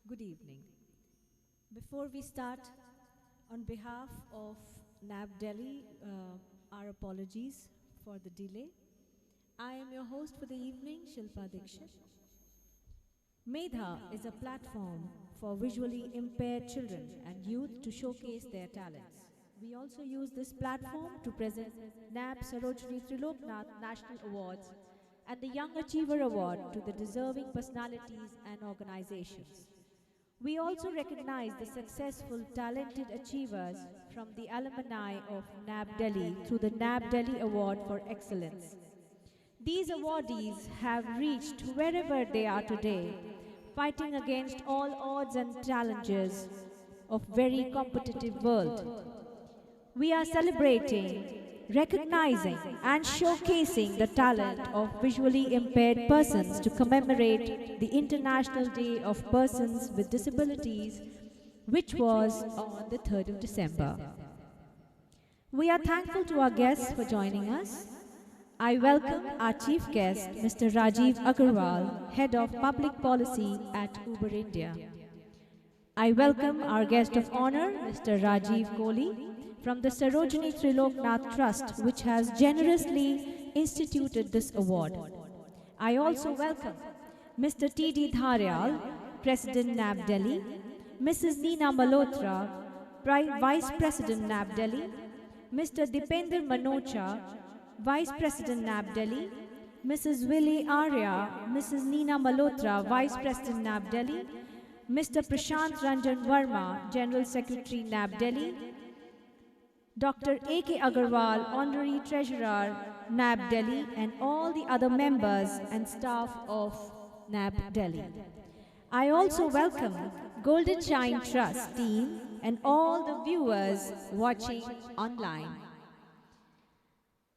Good evening. Before we start, on behalf of NAB Delhi, our apologies for the delay. I am your host for the evening, Shilpa Dikshit. Medha is a platform for visually impaired children and youth to showcase their talents. We also use this platform to present NAB Sarojini Triloknath National Awards and the Young Achiever Award to the deserving personalities and organizations. We also recognize the successful, talented achievers from the alumni of NAB Delhi through the NAB Delhi Award for Excellence. These awardees have reached wherever they are today, fighting against all odds and challenges of very competitive world. We are celebrating, recognizing, and showcasing the talent of visually impaired persons to commemorate the International Day of Persons with Disabilities, which was on the 3rd of December. We are thankful to our guests for joining us. I welcome our chief guest, Mr. Rajiv Agarwal, Head of Public Policy at Uber India. I welcome our guest of honor, Mr. Rajiv Kohli, from the Sarojini Triloknath Trust, which has generously instituted this award. I also welcome Mr. T.D. Dharyal, President NAB Delhi, Mrs. Neena Malhotra, Vice President NAB Delhi, Mr. Dipender Manocha, Vice President NAB Delhi, Mrs. Willie Arya, Mrs. Neena Malhotra, Vice President NAB Delhi, Mr. Prashant Ranjan Verma, General Secretary NAB Delhi, Dr. A.K. Agarwal, Honorary Treasurer, NAB Delhi, and all the other members and staff of NAB Delhi. I also welcome Golden Shine Trust team and all the viewers watching online.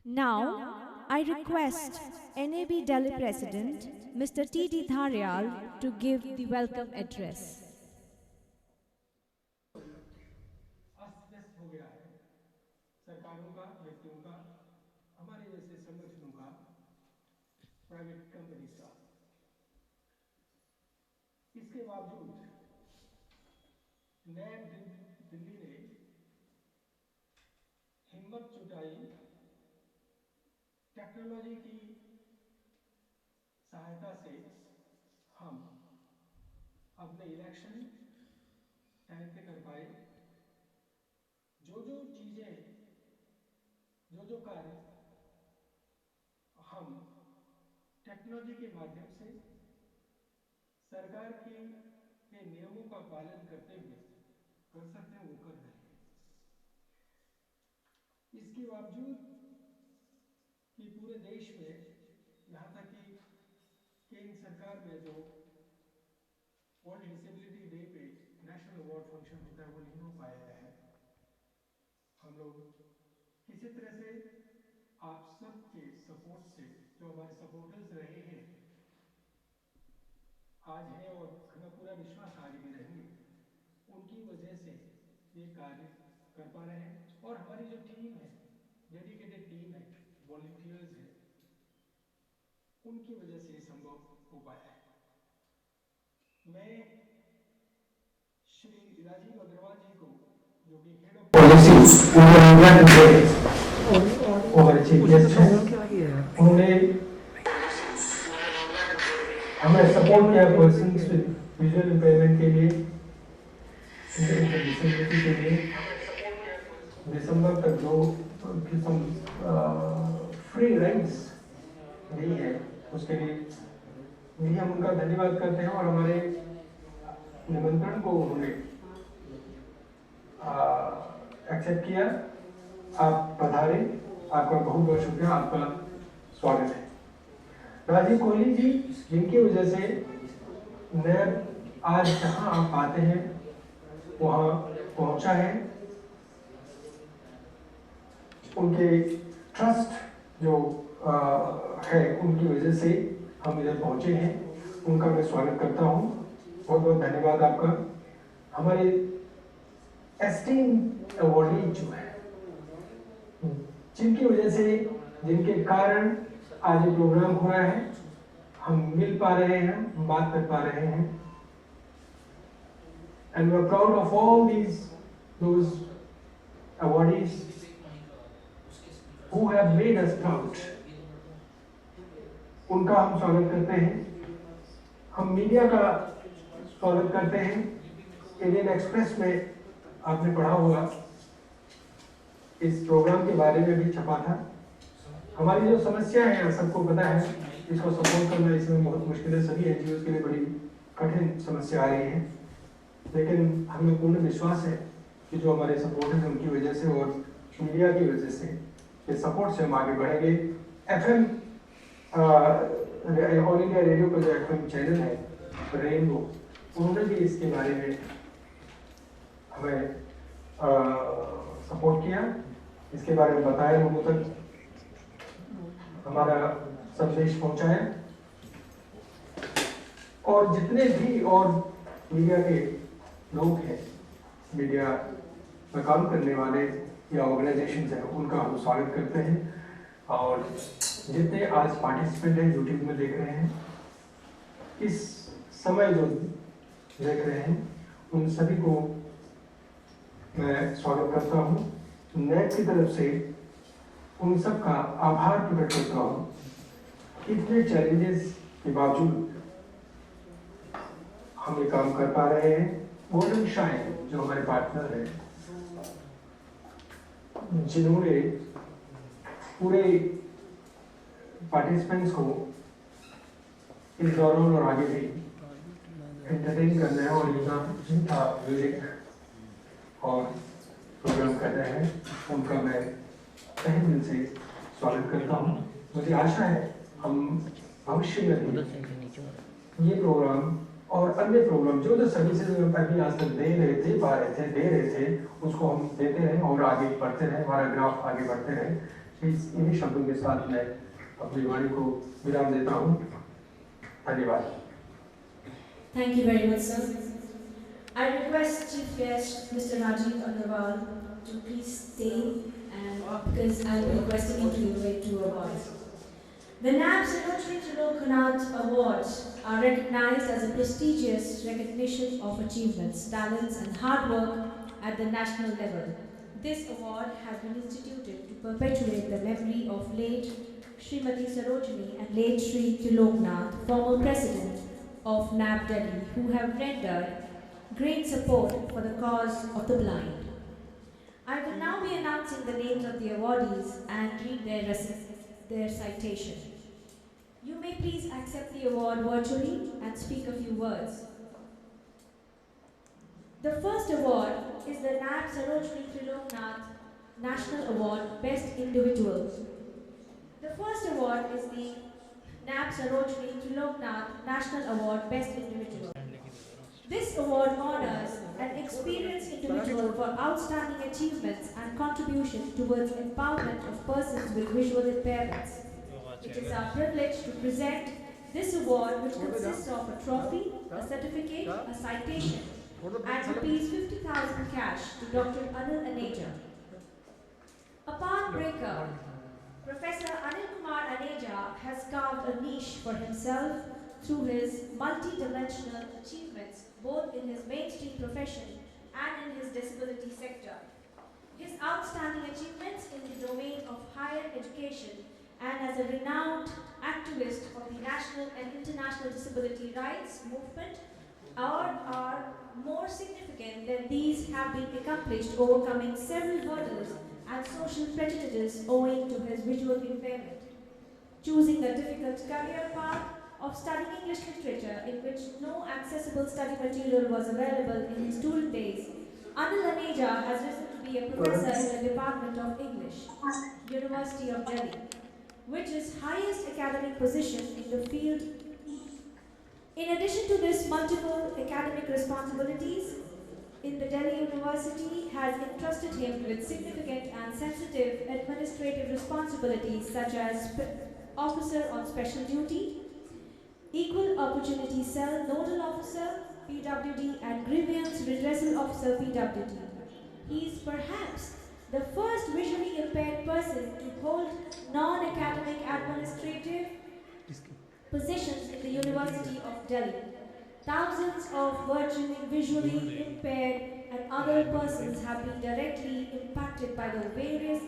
Now, I request NAB Delhi President, Mr. T.D. Dharyal, to give the welcome address. अस्त-व्यस्त हो गया है सरकारों का, व्यक्तियों का, हमारे जैसे संगठनों का, प्राइवेट कंपनीज का। इसके बावजूद नैब दिल्ली ने हिम्मत जुटाई, टेक्नोलॉजी की सहायता से हम अपने इलेक्शन टाइम पे कर पाए। जो चीजें, जो कार्य हम टेक्नोलॉजी के माध्यम से सरकार के नियमों का पालन करते हुए कर सकते हैं, वो कर रहे हैं। इसके बावजूद कि पूरे देश में, यहाँ तक कि केंद्र सरकार में जो वर्ल्ड डिसेबिलिटी डे पे नेशनल अवार्ड फंक्शन होता है, वो नहीं हो पाया है। हम लोग किसी तरह से आप सबके सपोर्ट से, जो हमारे सपोर्टर्स रहे हैं, आज हैं और हमें पूरा विश्वास आगे भी रहेंगे, उनकी वजह से ये कार्य कर पा रहे हैं। और हमारी जो टीम है, डेडिकेटेड टीम है, वॉलंटियर्स हैं, उनकी वजह से ये संभव हो पाया है। मैं श्री राजीव अग्रवाल जी को, जो कि head of policy Uber India के हमारे चीफ गेस्ट हैं, उन्होंने हमें सपोर्ट किया पर्सन्स विद विजुअल इम्पेयरमेंट के लिए, डिसेबिलिटी के लिए। दिसंबर तक जो फ्री राइड्स दी है, उसके लिए भी हम उनका धन्यवाद करते हैं। और हमारे निमंत्रण को उन्होंने एक्सेप्ट किया। आप पधारे, आपका बहुत बहुत शुक्रिया, आपका स्वागत है। राजीव कोहली जी, जिनकी वजह से नैब आज जहां आप आते हैं वहां पहुंचा है, उनके ट्रस्ट जो है, उनकी वजह से हम इधर पहुंचे हैं। उनका मैं स्वागत करता हूं। बहुत बहुत धन्यवाद आपका। हमारे एस्टीम अवार्डी जो है, जिनकी वजह से, जिनके कारण आज ये प्रोग्राम हो रहा है, हम मिल पा रहे हैं, हम बात कर पा रहे हैं, And we're proud of all those awardees who have made us proud. उनका हम स्वागत करते हैं। हम मीडिया का स्वागत करते हैं। इंडियन एक्सप्रेस में आपने पढ़ा होगा, इस प्रोग्राम के बारे में भी छपा था। हमारी जो समस्या है सबको पता है, इसको सपोर्ट करना इसमें बहुत मुश्किल है। सभी एनजीओ के लिए बड़ी कठिन समस्या आ रही है, लेकिन हमें पूर्ण विश्वास है कि जो हमारे सपोर्ट है उनकी वजह से और मीडिया की वजह से, ये सपोर्ट से हम आगे बढ़ेंगे। एफएम ऑल इंडिया रेडियो का जो एफएम चैनल है रेनबो, उन्होंने भी इसके बारे में हमें सपोर्ट किया, इसके बारे में बताया, लोगों तक हमारा संदेश पहुंचाया। और जितने भी और मीडिया के लोग हैं, मीडिया में काम करने वाले या ऑर्गेनाइजेशंस हैं, उनका हम स्वागत करते हैं। और जितने आज पार्टिसिपेंट हैं यूट्यूब में देख रहे हैं, इस समय जो देख रहे हैं, उन सभी को मैं स्वागत करता हूँ। नेट की तरफ से उन सब का आभार प्रकट करता हूँ। इतने चैलेंजेस के बावजूद हम ये काम कर पा रहे हैं। गोल्डन शाइन जो हमारे पार्टनर हैं, जिन्होंने पूरे पार्टिसिपेंट्स को इस दौरान और आगे भी एंटरटेन करना है और जिनका म्यूजिक और प्रोग्राम कर रहे हैं, उनका मैं तहे दिल से स्वागत करता हूँ। मुझे आशा है हम भविष्य में भी ये प्रोग्राम और अन्य प्रोग्राम जो सर्विसेज हम पहले आज तक दे रहे थे, उसको हम देते रहें और आगे बढ़ते रहें, हमारा ग्राफ आगे बढ़ते रहे। इन्हीं शब्दों के साथ मैं अपनी वाणी को विराम देता हूँ। धन्यवाद। Thank you very much, sir. I request Chief Guest Mr. Rajiv Agarwal to please stay, and because I will be requesting him to give two awards. The NABS Rotary Trilokanat Awards are recognized as a prestigious recognition of achievements, talents and hard work at the national level. This award has been instituted to perpetuate the memory of late Srimati Sarojini and late Sri Triloknath, former president of NAB Delhi, who have rendered great support for the cause of the blind. I will now be announcing the names of the awardees and read their citation. You may please accept the award virtually and speak a few words. The first award is the NAB Sarojini Triloknath National Award Best Individual. The first award is the NAB Sarojini Triloknath National Award Best Individual. This award honors an experienced individual for outstanding achievements and contribution towards empowerment of persons with visual impairments. It is our privilege to present this award, which consists of a trophy, a certificate, a citation, and rupees 50,000 cash to Dr. Anil Aneja. A path breaker, Professor Anil Kumar Aneja has carved a niche for himself through his multi-dimensional achievements, both in his mainstream profession and in his disability sector. His outstanding achievements in the domain of higher education and as a renowned activist of the national and international disability rights movement are more significant than these have been accomplished, overcoming several hurdles and social prejudices owing to his visual impairment. Choosing the difficult career path of studying English literature, in which no accessible study material was available in his student days, Anil Aneja has risen to be a professor in the Department of English, University of Delhi, which is highest academic position in the field. In addition to this multiple academic responsibilities, in the Delhi University has entrusted him with significant and sensitive administrative responsibilities such as Officer on Special Duty, Equal Opportunity Cell Nodal Officer, PWD, and Grievance Redressal Officer, PWD. He is perhaps the first visually impaired person to hold non-academic administrative positions in the University of Delhi. Thousands of virtually visually impaired and other persons have been directly impacted by the various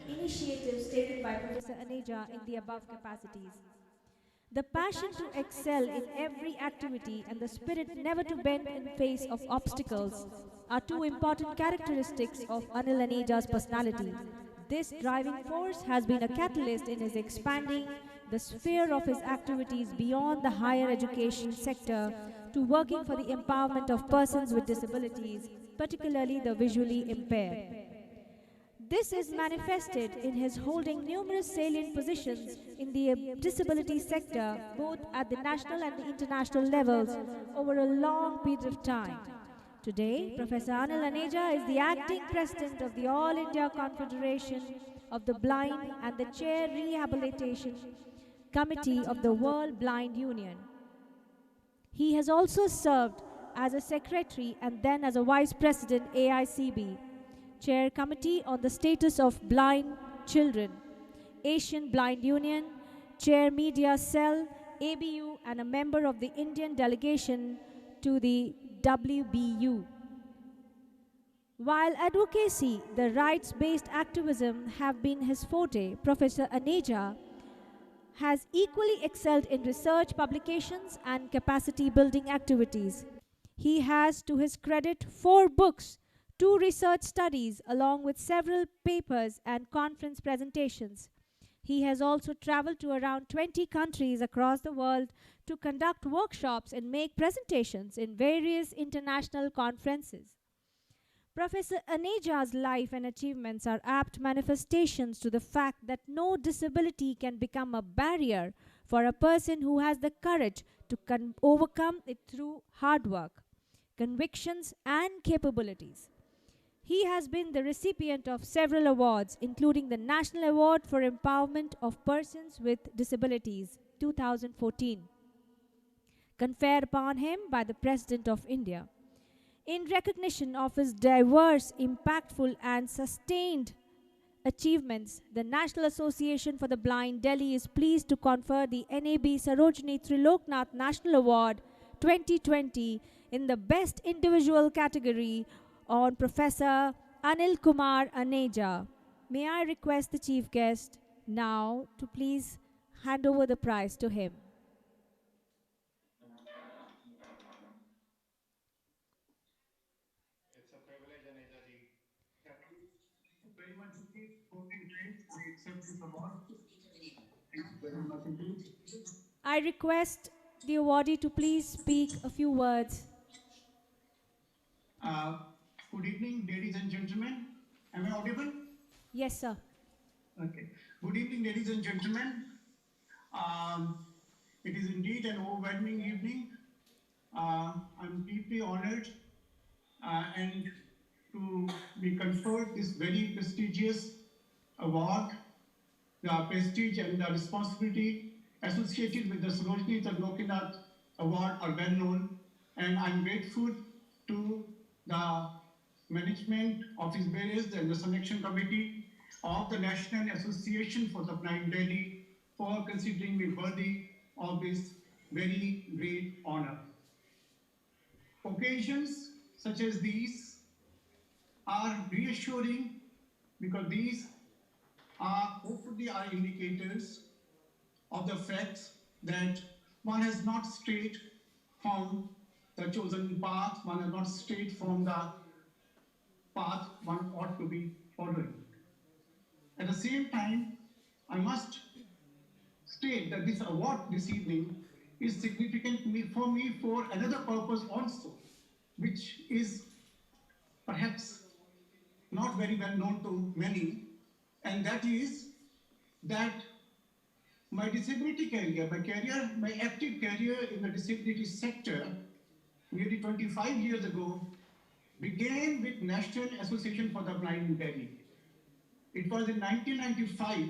initiatives taken by Professor Aneja in the above capacities. The passion to excel in every activity and the spirit never to bend in face of obstacles are two important characteristics of Anil Aneja's personality. This driving force has been a catalyst in his expanding the sphere of his activities beyond the higher education sector to working for the empowerment of persons with disabilities, particularly the visually impaired. This is manifested in his holding numerous salient positions in the disability sector, both at the national and the international levels, over a long period of time. Today, Professor Anil Aneja is the acting president of the All India Confederation of the Blind and the chair rehabilitation committee of the World Blind Union. He has also served as a secretary and then as a vice president AICB, chair committee on the status of blind children, Asian Blind Union, chair media cell, ABU, and a member of the Indian delegation to the WBU. While advocacy, the rights-based activism have been his forte, Professor Aneja has equally excelled in research publications and capacity building activities. He has, to his credit, 4 books, 2 research studies, along with several papers and conference presentations. He has also traveled to around 20 countries across the world to conduct workshops and make presentations in various international conferences. Professor Aneja's life and achievements are apt manifestations to the fact that no disability can become a barrier for a person who has the courage to overcome it through hard work, convictions, and capabilities. He has been the recipient of several awards, including the National Award for Empowerment of Persons with Disabilities 2014, conferred upon him by the President of India. In recognition of his diverse, impactful, and sustained achievements, the National Association for the Blind Delhi is pleased to confer the NAB Sarojini Triloknath National Award 2020 in the Best Individual category on Professor Anil Kumar Aneja. May I request the Chief Guest now to please hand over the prize to him. It's a privilege, Aneja ji. Thank you very much indeed. Voting great. I accept this award. Thank you very much indeed. I request the awardee to please speak a few words. Uh, Good evening, ladies and gentlemen. Am I audible? Yes, sir. Okay. Good evening, ladies and gentlemen. Um, it is indeed an overwhelming evening. I'm deeply honored and to be conferred this very prestigious award. The prestige and the responsibility associated with the Sarojini Triloknath Award are well known, and I'm grateful to the management of His Grace and the selection committee of the National Association for the Blind Delhi for considering me worthy of this very great honor. Occasions such as these are reassuring because these are hopefully are indicators of the fact that one has not strayed from the chosen path, one has not strayed from the path one ought to be following. At the same time, I must state that this award this evening is significant for me for another purpose also, which is perhaps not very well known to many, and that is that my disability career, my active career in the disability sector nearly 25 years ago began with National Association for the Blind in Delhi. It was in 1995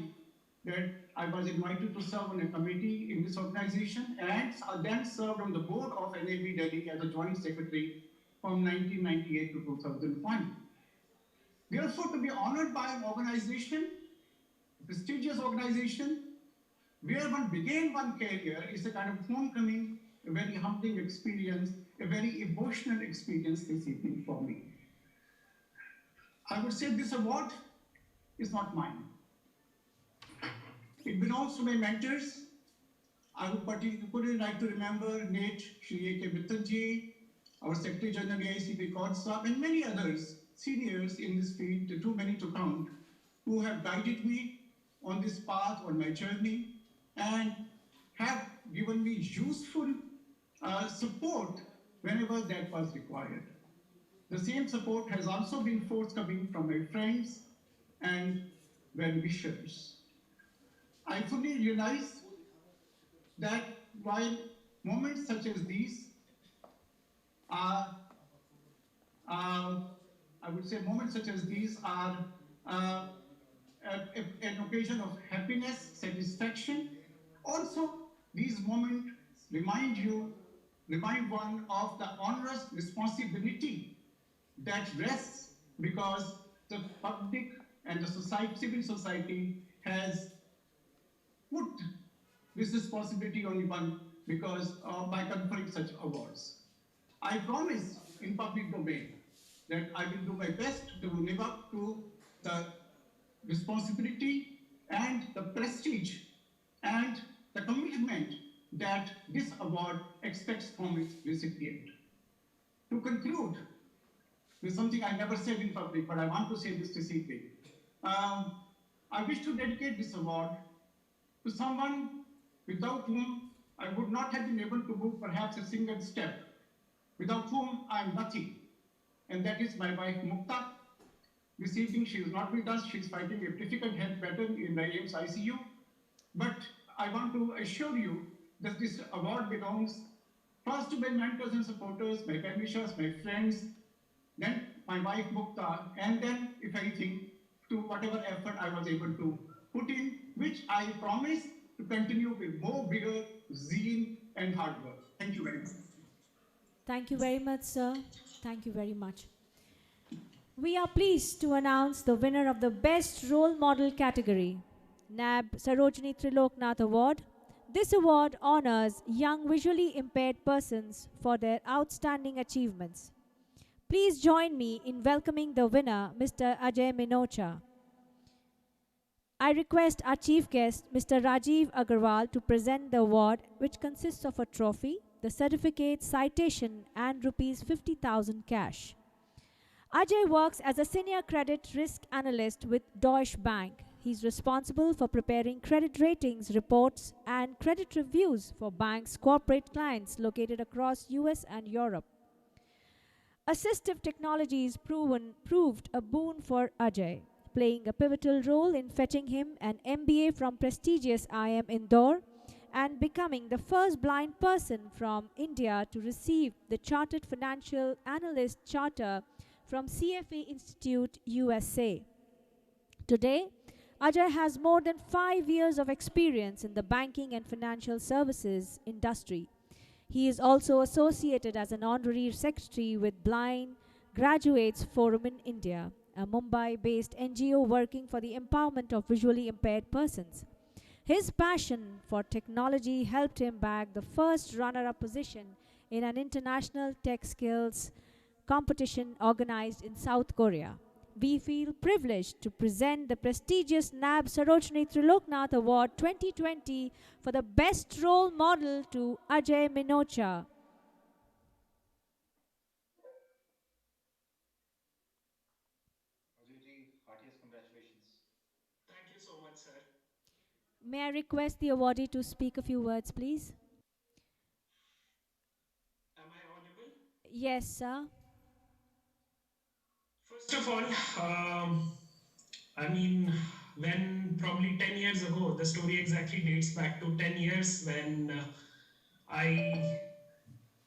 that I was invited to serve on a committee in this organization and then served on the board of NAB Delhi as a joint secretary from 1998 to 2001. Therefore, to be honored by an organization, a prestigious organization, where one began one career is a kind of homecoming a very humbling experience, a very emotional experience this evening for me. I would say this award is not mine. It belongs to my mentors. I would particularly like to remember Nate Shri A.K. Mittalji, our Secretary General AICB Kodsab, and many others, seniors in this field, too many to count, who have guided me on this path, on my journey, and have given me useful support whenever that was required. The same support has also been forthcoming from my friends and well-wishers. I fully realize that while moments such as these are, I would say moments such as these are an occasion of happiness, satisfaction. Also, these moments remind one of the onerous responsibility that rests because the public and the civil society has put this responsibility on one because by conferring such awards. I promise in public domain that I will do my best to live up to the responsibility and the prestige and the commitment that this award expects from its recipient. To conclude, with something I never said in public, but I want to say this evening. I wish to dedicate this award to someone without whom I would not have been able to move perhaps a single step, without whom I am nothing. And that is my wife Mukta. This evening she is not with us, she is fighting a difficult health battle in the AIIMS ICU. But I want to assure you that this award belongs first to my mentors and supporters, my well-wishers, my friends, then my wife Mukta, and then, if anything, to whatever effort I was able to put in, which I promise to continue with more vigor, zeal, and hard work. Thank you very much. Thank you very much, sir. Thank you very much. We are pleased to announce the winner of the Best Role Model category, NAB Sarojini Triloknath Award. This award honors young visually impaired persons for their outstanding achievements. Please join me in welcoming the winner, Mr. Ajay Minocha. I request our chief guest, Mr. Rajiv Agarwal, to present the award, which consists of a trophy, the certificate, citation, and rupees 50,000 cash. Ajay works as a senior credit risk analyst with Deutsche Bank. He's responsible for preparing credit ratings reports and credit reviews for banks' corporate clients located across US and Europe. Assistive technologies proved a boon for Ajay, playing a pivotal role in fetching him an MBA from prestigious IIM Indore and becoming the first blind person from India to receive the Chartered Financial Analyst Charter from CFA Institute, USA. Today, Ajay has more than 5 years of experience in the banking and financial services industry. He is also associated as an honorary secretary with Blind Graduates Forum in India, a Mumbai-based NGO working for the empowerment of visually impaired persons. His passion for technology helped him bag the first runner-up position in an international tech skills competition organized in South Korea. We feel privileged to present the prestigious NAB Sarojini Triloknath Award 2020 for the Best Role Model to Ajay Minocha. Ajay heartiest congratulations. Thank you so much, sir. May I request the awardee to speak a few words, please? Am I audible? Yes, sir. First of all, I mean, when probably 10 years ago, the story exactly dates back to 10 years when I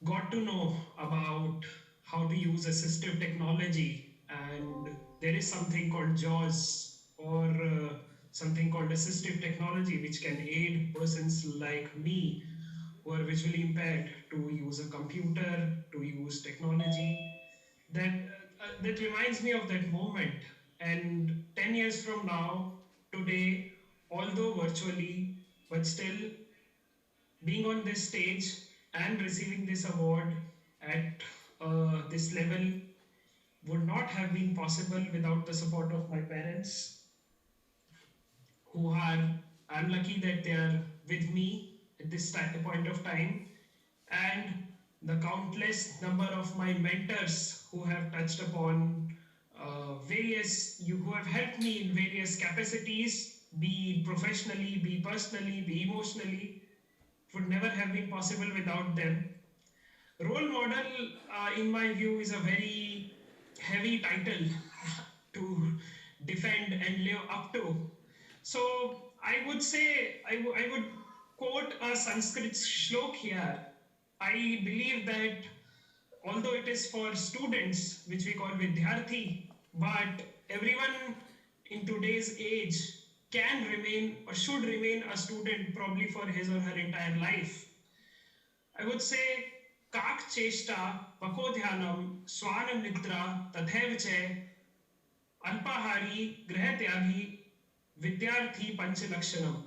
got to know about how to use assistive technology, and there is something called JAWS or something called assistive technology which can aid persons like me who are visually impaired to use a computer, to use technology. That reminds me of that moment. And 10 years from now, today, although virtually, but still being on this stage and receiving this award at this level would not have been possible without the support of my parents, who are, I'm lucky that they are with me at this point of time, and the countless number of my mentors who have touched upon who have helped me in various capacities, be professionally, be personally, be emotionally, would never have been possible without them. Role model, in my view, is a very heavy title to defend and live up to. So I would say, I would quote a Sanskrit shlok here. I believe that although it is for students, which we call Vidyarthi, but everyone in today's age can remain or should remain a student probably for his or her entire life. I would say Kak Cheshta, Pakodhyanam, Swanam Nitra, Tathevche, Alpahari, Grahatyagi, Vidyarthi Panchalakshanam.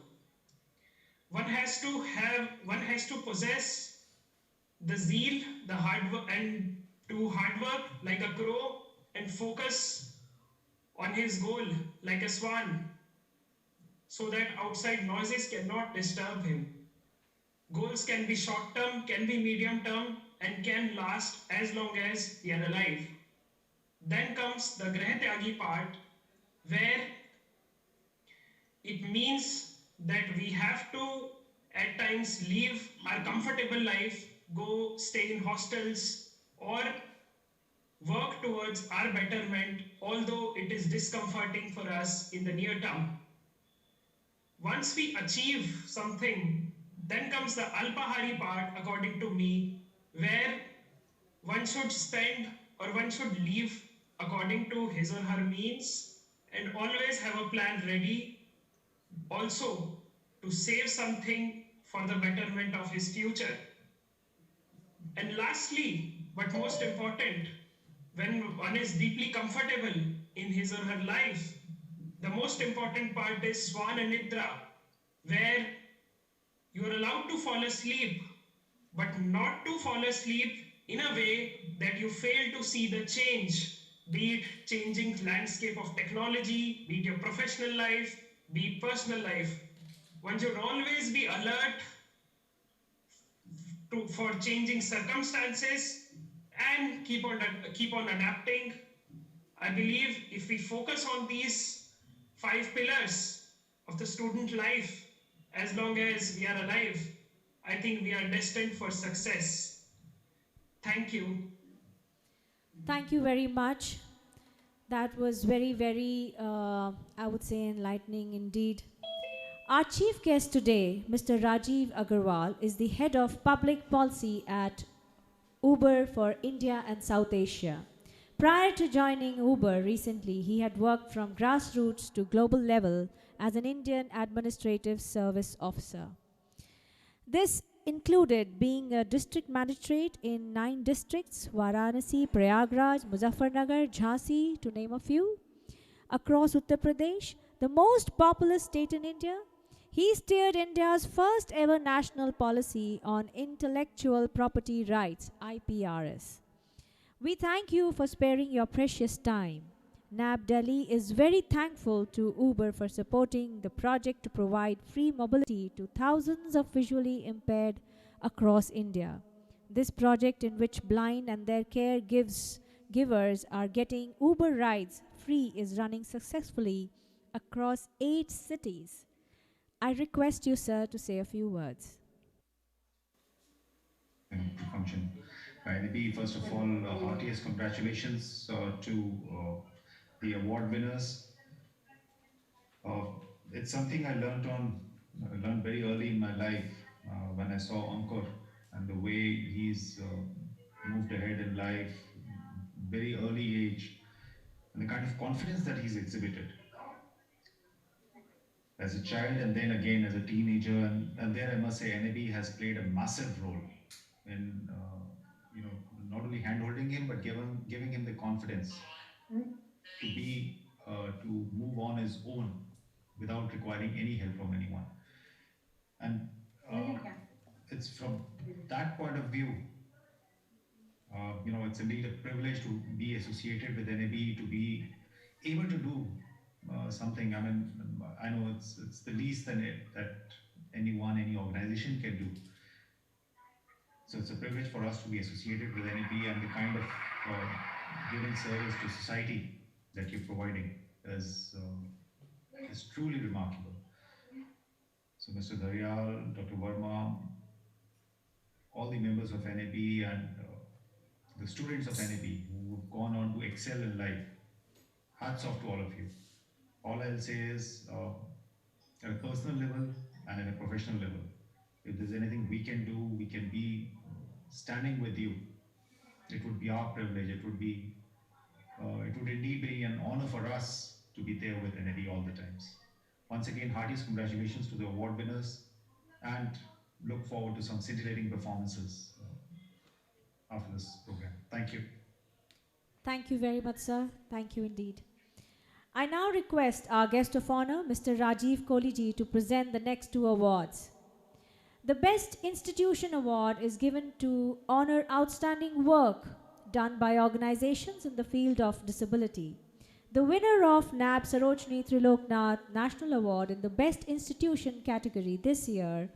One has to possess the zeal, the hard work, and do hard work like a crow and focus on his goal like a swan so that outside noises cannot disturb him. Goals can be short term, can be medium term, and can last as long as we are alive. Then comes the Grahatyagi part, where it means that we have to at times leave our comfortable life, go stay in hostels, or work towards our betterment, although it is discomforting for us in the near term. Once we achieve something, then comes the Alpahari part, according to me, where one should spend or one should live according to his or her means and always have a plan ready, also to save something for the betterment of his future. And lastly, but most important, when one is deeply comfortable in his or her life, the most important part is Swana Nidra, where you are allowed to fall asleep, but not to fall asleep in a way that you fail to see the change, be it changing landscape of technology, be it your professional life, be it personal life. One should always be alert for changing circumstances and keep on adapting. I believe if we focus on these 5 pillars of the student life, as long as we are alive, I think we are destined for success. Thank you. Thank you very much. That was very, very, I would say, enlightening indeed. Our chief guest today, Mr. Rajiv Agarwal, is the head of public policy at Uber for India and South Asia. Prior to joining Uber recently, he had worked from grassroots to global level as an Indian Administrative Service Officer. This included being a district magistrate in 9 districts: Varanasi, Prayagraj, Muzaffarnagar, Jhansi, to name a few, across Uttar Pradesh, the most populous state in India. He steered India's first ever national policy on intellectual property rights, IPRS. We thank you for sparing your precious time. NAB Delhi is very thankful to Uber for supporting the project to provide free mobility to thousands of visually impaired across India. This project, in which blind and their givers are getting Uber rides free, is running successfully across 8 cities. I request you, sir, to say a few words. To function. NAB, first of all, heartiest congratulations to the award winners. Uh, it's something I learned very early in my life when I saw Ankur and the way he's moved ahead in life, very early age, and the kind of confidence that he's exhibited as a child and then again as a teenager. And there I must say NAB has played a massive role in not only handholding him but giving him the confidence to move on his own without requiring any help from anyone. And it's from that point of view, it's indeed a privilege to be associated with NAB, to be able to do something. I mean, I know it's the least that anyone, any organization can do. So it's a privilege for us to be associated with NAB, and the kind of giving service to society that you're providing is truly remarkable. So Mr. Daryal, Dr. Verma, all the members of NAB, and the students of NAB who have gone on to excel in life, hats off to all of you. All I'll say is, at a personal level and at a professional level, if there's anything we can do, we can be standing with you. It would be our privilege. It would indeed be an honor for us to be there with NAB all the times. Once again, heartiest congratulations to the award winners, and look forward to some scintillating performances after this program. Thank you. Thank you very much, sir. Thank you indeed. I now request our guest of honor, Mr. Rajiv Koliji, to present the next two awards. The Best Institution Award is given to honor outstanding work done by organizations in the field of disability. The winner of NAB Sarojini Triloknath National Award in the Best Institution category this year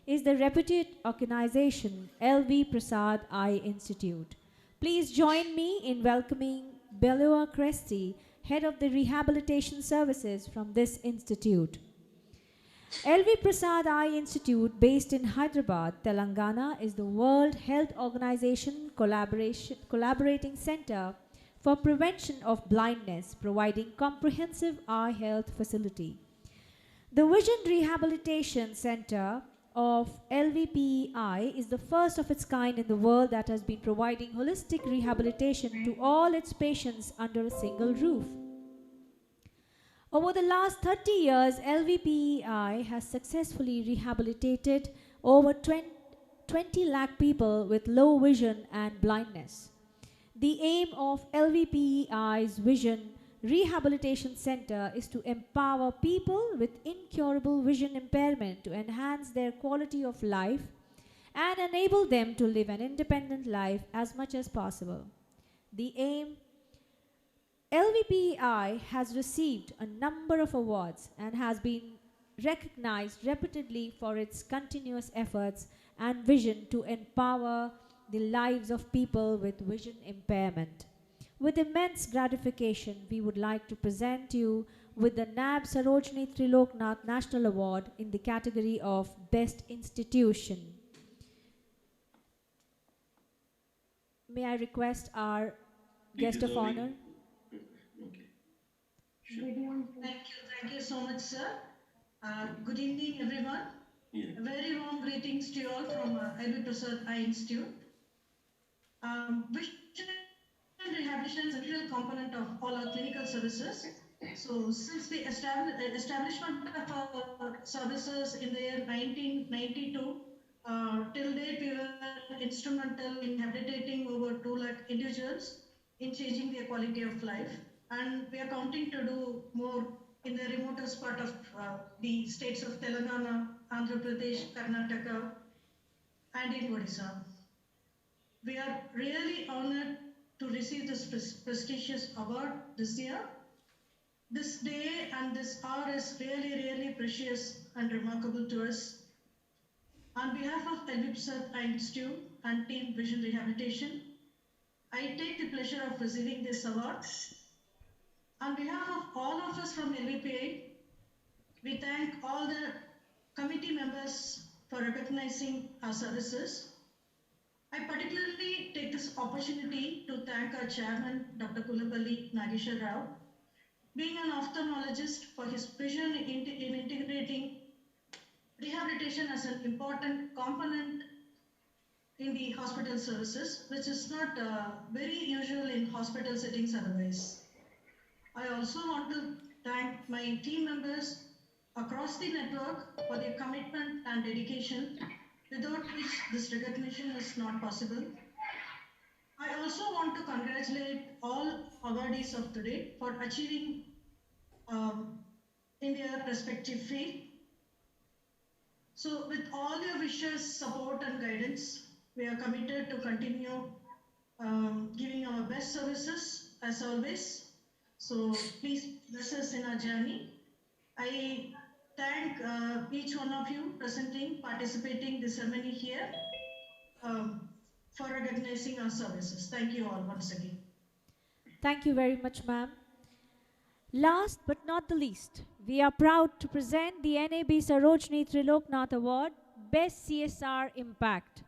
is the reputed organization LV Prasad Eye Institute. Please join me in welcoming Belua Cresty, Head of the Rehabilitation Services from this institute. LV Prasad Eye Institute, based in Hyderabad, Telangana, is the World Health Organization collaborating center for prevention of blindness, providing comprehensive eye health facility. The Vision Rehabilitation Center of LVPEI is the first of its kind in the world that has been providing holistic rehabilitation to all its patients under a single roof. Over the last 30 years, LVPEI has successfully rehabilitated over 20 lakh people with low vision and blindness. The aim of LVPEI's Vision Rehabilitation Center is to empower people with incurable vision impairment to enhance their quality of life and enable them to live an independent life as much as possible. LVPEI has received a number of awards and has been recognized repeatedly for its continuous efforts and vision to empower the lives of people with vision impairment. With immense gratification, we would like to present you with the NAB Sarojini Triloknath National Award in the category of Best Institution. May I request our guest of honor? Thank you so much, sir. Good evening, everyone. Yeah. Very warm greetings to you all from LV Prasad Eye Institute. Vision rehabilitation is a critical component of all our clinical services. So, since the establishment of our services in the year 1992, till date we were instrumental in rehabilitating over 2 lakh individuals in changing their quality of life. And we are counting to do more in the remotest part of the states of Telangana, Andhra Pradesh, Karnataka, and in Odisha. We are really honored to receive this prestigious award this year. This day and this hour is really, really precious and remarkable to us. On behalf of LV Prasad Eye Institute and Team Vision Rehabilitation, I take the pleasure of receiving this award. On behalf of all of us from LVPEI, we thank all the committee members for recognizing our services. I particularly take this opportunity to thank our chairman, Dr. Kulapalli Nageshwar Rao, being an ophthalmologist, for his vision in integrating rehabilitation as an important component in the hospital services, which is not very usual in hospital settings otherwise. I also want to thank my team members across the network for their commitment and dedication, without which this recognition is not possible. I also want to congratulate all awardees of today for achieving in their respective field. So with all your wishes, support and guidance, we are committed to continue giving our best services as always. So please bless us in our journey. I thank each one of you presenting, participating the ceremony here um, for recognizing our services. Thank you all once again. Thank you very much, ma'am. Last but not the least, we are proud to present the NAB Sarojini Triloknath Award, Best CSR Impact.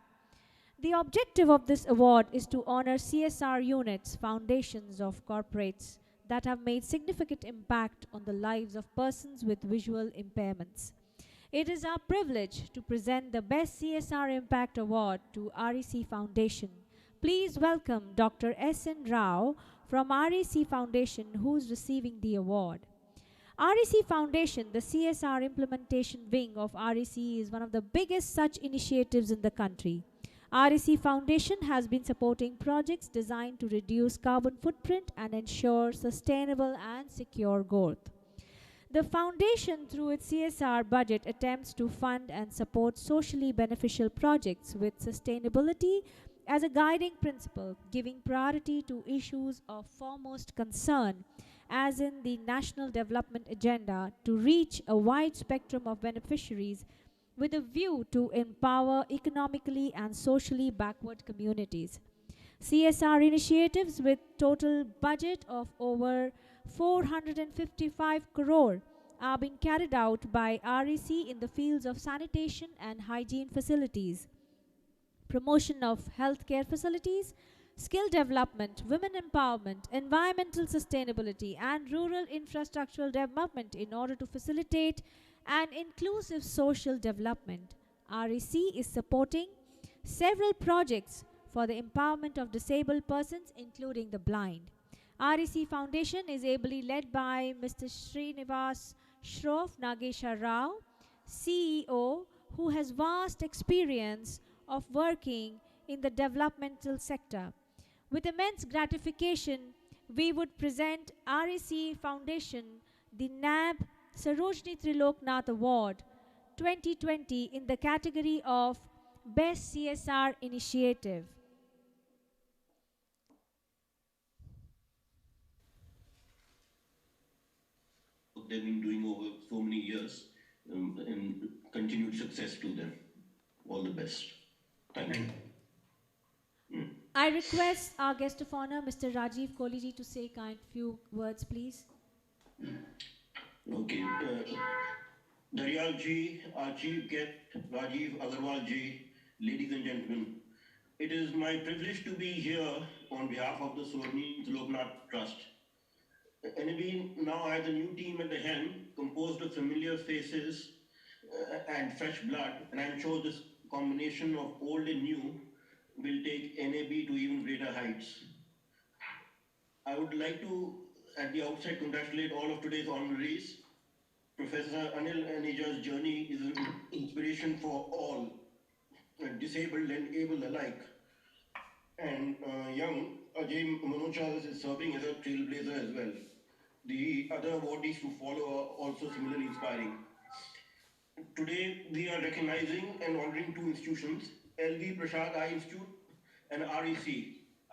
The objective of this award is to honor CSR units, foundations of corporates that have made significant impact on the lives of persons with visual impairments. It is our privilege to present the Best CSR Impact Award to REC Foundation. Please welcome Dr. S.N. Rao from REC Foundation, who is receiving the award. REC Foundation, the CSR implementation wing of REC, is one of the biggest such initiatives in the country. REC Foundation has been supporting projects designed to reduce carbon footprint and ensure sustainable and secure growth. The foundation, through its CSR budget, attempts to fund and support socially beneficial projects with sustainability as a guiding principle, giving priority to issues of foremost concern, as in the National Development Agenda, to reach a wide spectrum of beneficiaries with a view to empower economically and socially backward communities. CSR initiatives with total budget of over 455 crore are being carried out by REC in the fields of sanitation and hygiene facilities, promotion of healthcare facilities, skill development, women empowerment, environmental sustainability, and rural infrastructural development in order to facilitate an inclusive social development. REC is supporting several projects for the empowerment of disabled persons, including the blind. REC Foundation is ably led by Mr. Srinivas Shroff Nagesha Rao, CEO, who has vast experience of working in the developmental sector. With immense gratification, we would present REC Foundation the NAB Sarojini Triloknath Award 2020 in the category of Best CSR Initiative. They've been doing over so many years, and continued success to them. All the best. Thank you. I request our guest of honor, Mr. Rajiv Kohli, to say kind few words, please. Okay. Daryal ji, our chief guest, Rajiv Agarwal ji, ladies and gentlemen, it is my privilege to be here on behalf of the Sarojini Triloknath Trust. NAB now has a new team at the helm, composed of familiar faces and fresh blood, and I'm sure this combination of old and new will take NAB to even greater heights. I would like to, at the outset, congratulate all of today's honorees. Professor Anil Aneja's journey is an inspiration for all, disabled and able alike. And young Ajay Manochal is serving as a trailblazer as well. The other awardees to follow are also similarly inspiring. Today, we are recognizing and honoring two institutions, LV Prasad Eye Institute and REC.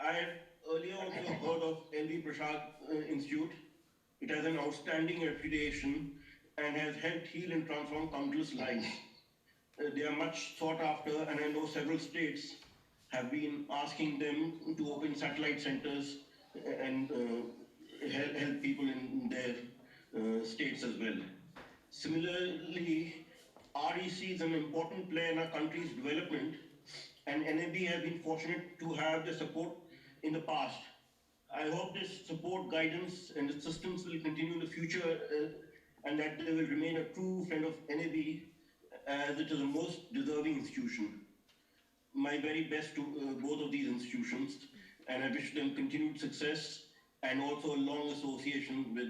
I had earlier also heard of LV Prasad Institute. It has an outstanding reputation and has helped heal and transform countless lives. They are much sought after, and I know several states have been asking them to open satellite centers and help people in their states as well. Similarly, REC is an important player in our country's development, and NAB has been fortunate to have their support in the past. I hope this support, guidance, and assistance will continue in the future, and that they will remain a true friend of NAB, as it is the most deserving institution. My very best to both of these institutions, and I wish them continued success and also a long association with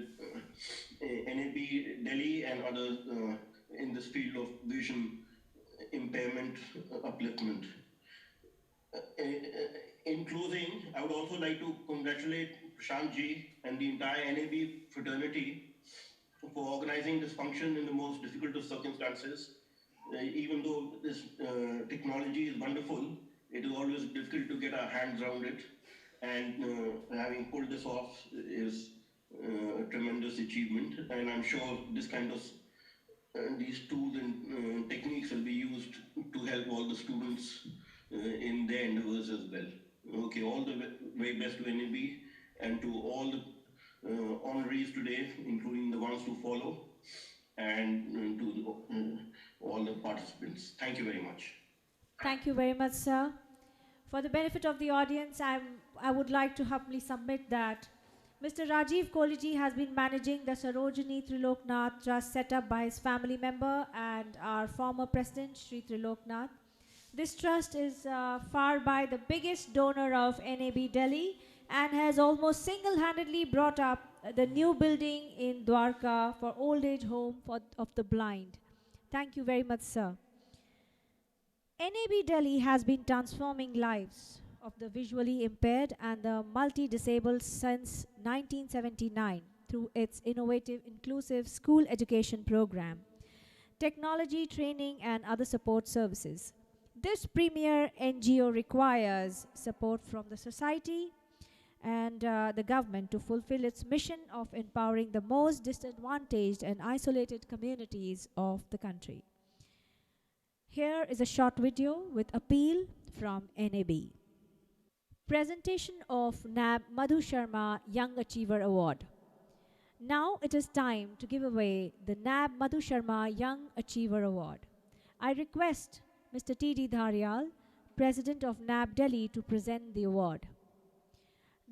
NAB Delhi and others in this field of vision impairment upliftment. In closing, I would also like to congratulate Prashant ji and the entire NAB fraternity for organizing this function in the most difficult of circumstances. Even though this technology is wonderful, it is always difficult to get our hands around it. And having pulled this off is a tremendous achievement. And I'm sure this kind of these tools and techniques will be used to help all the students in their endeavors as well. Okay, all the very best to NAB and to all the honorees today, including the ones to follow, and to all the participants. Thank you very much. Thank you very much, sir. For the benefit of the audience, I would like to humbly submit that Mr. Rajiv Koliji has been managing the Sarojini Triloknath Trust set up by his family member and our former president, Sri Triloknath. This trust is far by the biggest donor of NAB Delhi and has almost single-handedly brought up the new building in Dwarka for old age home of the blind. Thank you very much, sir. NAB Delhi has been transforming lives of the visually impaired and the multi-disabled since 1979 through its innovative inclusive school education program, technology training and other support services. This premier NGO requires support from the society and the government to fulfill its mission of empowering the most disadvantaged and isolated communities of the country. Here is a short video with appeal from NAB. Presentation of NAB Madhu Sharma Young Achiever Award. Now it is time to give away the NAB Madhu Sharma Young Achiever Award. I request Mr. T.D. Dharyal, President of NAB Delhi, to present the award.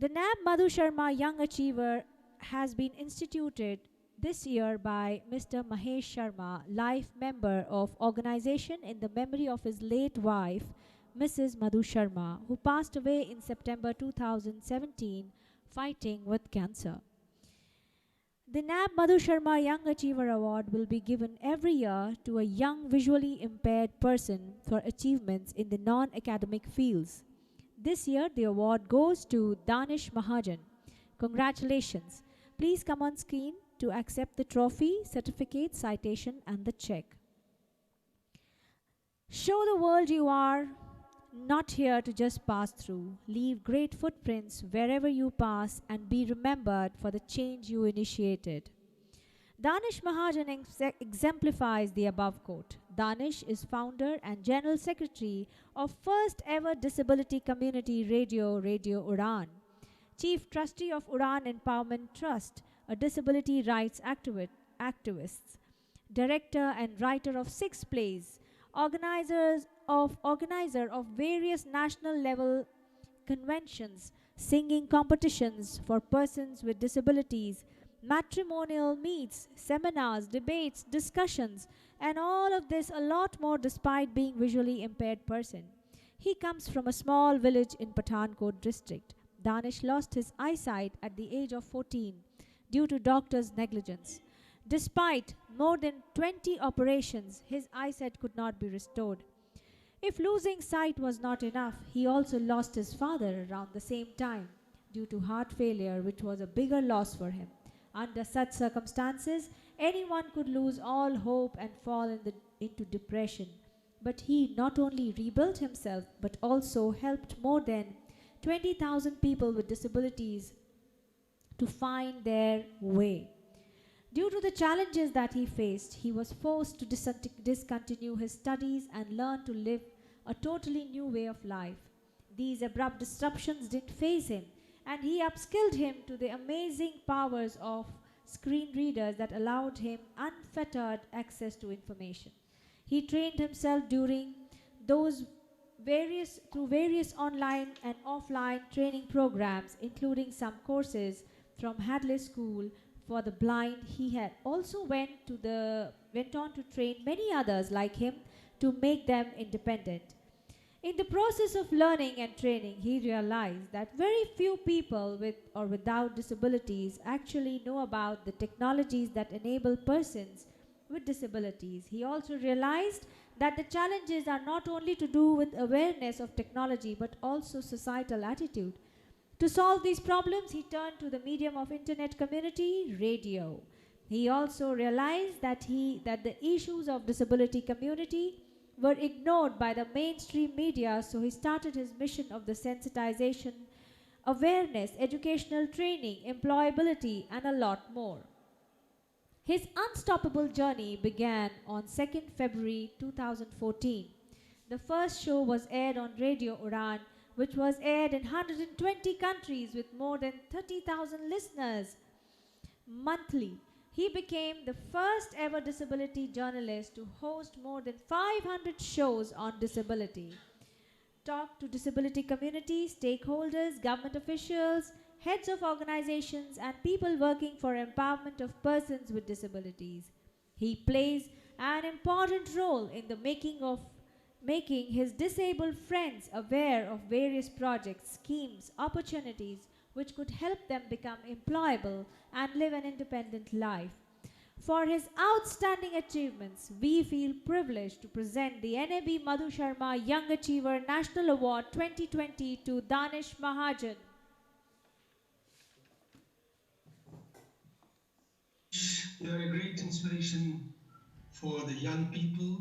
The NAB Madhu Sharma Young Achiever has been instituted this year by Mr. Mahesh Sharma, life member of organization in the memory of his late wife, Mrs. Madhu Sharma, who passed away in September 2017 fighting with cancer. The NAB Madhu Sharma Young Achiever Award will be given every year to a young visually impaired person for achievements in the non-academic fields. This year, the award goes to Danish Mahajan. Congratulations. Please come on screen to accept the trophy, certificate, citation, and the check. Show the world you are not here to just pass through. Leave great footprints wherever you pass and be remembered for the change you initiated. Danish Mahajan exemplifies the above quote. Danish is founder and general secretary of first ever disability community radio, Radio Udan, chief trustee of Udan Empowerment Trust, a disability rights activist, director and writer of 6 plays, organizer of various national level conventions, singing competitions for persons with disabilities, matrimonial meets, seminars, debates, discussions, and all of this a lot more despite being visually impaired person. He comes from a small village in Pathankot district. Danish lost his eyesight at the age of 14 due to doctors' negligence. Despite more than 20 operations, his eyesight could not be restored. If losing sight was not enough, he also lost his father around the same time due to heart failure, which was a bigger loss for him. Under such circumstances, anyone could lose all hope and fall into depression. But he not only rebuilt himself, but also helped more than 20,000 people with disabilities to find their way. Due to the challenges that he faced, he was forced to discontinue his studies and learn to live a totally new way of life. These abrupt disruptions didn't faze him, and he upskilled him to the amazing powers of screen readers that allowed him unfettered access to information. He trained himself during through various online and offline training programs, including some courses from Hadley School for the blind. He had also went on to train many others like him to make them independent. In the process of learning and training, he realized that very few people with or without disabilities actually know about the technologies that enable persons with disabilities. He also realized that the challenges are not only to do with awareness of technology but also societal attitude. To solve these problems, he turned to the medium of internet community, radio. He also realized that the issues of disability community were ignored by the mainstream media, so he started his mission of the sensitization, awareness, educational training, employability, and a lot more. His unstoppable journey began on 2nd February 2014. The first show was aired on Radio Uran, which was aired in 120 countries with more than 30,000 listeners monthly. He became the first ever disability journalist to host more than 500 shows on disability. Talk to disability community, stakeholders, government officials, heads of organizations, and people working for empowerment of persons with disabilities. He plays an important role in the making his disabled friends aware of various projects, schemes, opportunities which could help them become employable and live an independent life. For his outstanding achievements, we feel privileged to present the NAB Madhu Sharma Young Achiever National Award 2020 to Danish Mahajan. You are a great inspiration for the young people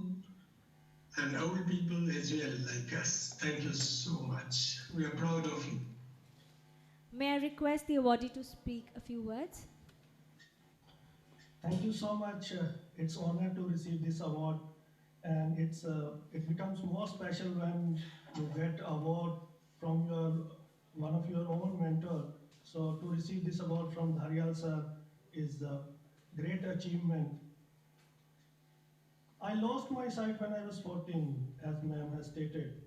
and old people as well, like us. Thank you so much. We are proud of you. May I request the awardee to speak a few words? Thank you so much. It's honor to receive this award, and it becomes more special when you get award from one of your own mentor. So to receive this award from Dharyal sir is a great achievement. I lost my sight when I was 14, as ma'am has stated,